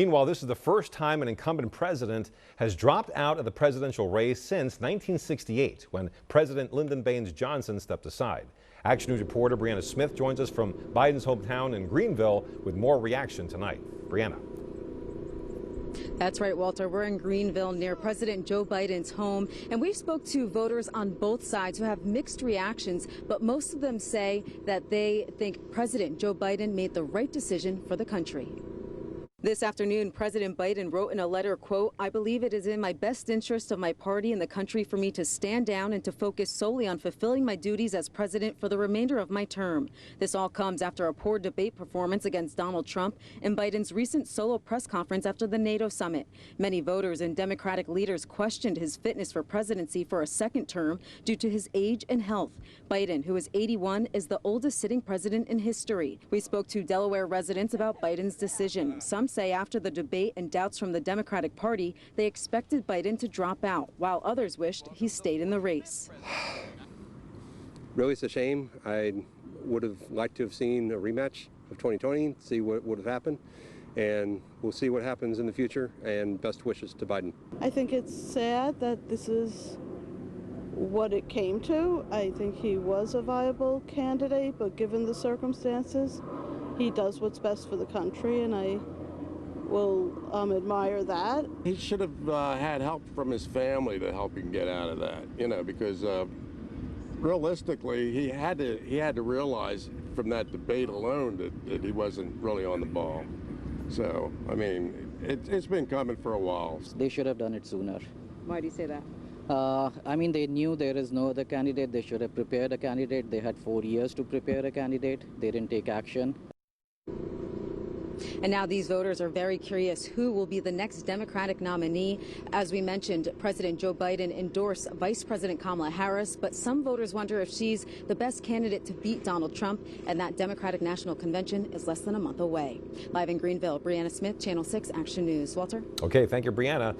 Meanwhile, this is the first time an incumbent president has dropped out of the presidential race since 1968, when President Lyndon Baines Johnson stepped aside. Action News reporter Brianna Smith joins us from Biden's hometown in Greenville with more reaction tonight. Brianna. That's right, Walter. We're in Greenville near President Joe Biden's home, and we spoke to voters on both sides who have mixed reactions, but most of them say that they think President Joe Biden made the right decision for the country. This afternoon, President Biden wrote in a letter, quote, "I believe it is in my best interest of my party and the country for me to stand down and to focus solely on fulfilling my duties as president for the remainder of my term." This all comes after a poor debate performance against Donald Trump and Biden's recent solo press conference after the NATO summit. Many voters and Democratic leaders questioned his fitness for presidency for a second term due to his age and health. Biden, who is 81, is the oldest sitting president in history. We spoke to Delaware residents about Biden's decision. Some say after the debate and doubts from the Democratic Party, they expected Biden to drop out, while others wished he stayed in the race. Really, it's a shame. I would have liked to have seen a rematch of 2020, see what would have happened, and we'll see what happens in the future, and best wishes to Biden. I think it's sad that this is what it came to. I think he was a viable candidate, but given the circumstances, he does what's best for the country, and I will admire that. He should have had help from his family to help him get out of that, because realistically, he had to realize from that debate alone that he wasn't really on the ball. So, I mean, it's been coming for a while. They should have done it sooner. Why do you say that? I mean, they knew there is no other candidate. They should have prepared a candidate. They had 4 years to prepare a candidate. They didn't take action. And now these voters are very curious who will be the next Democratic nominee. As we mentioned, President Joe Biden endorsed Vice President Kamala Harris, but some voters wonder if she's the best candidate to beat Donald Trump, and that Democratic National Convention is less than a month away. Live in Greenville, Brianna Smith, Channel 6 Action News. Walter? Okay, thank you, Brianna.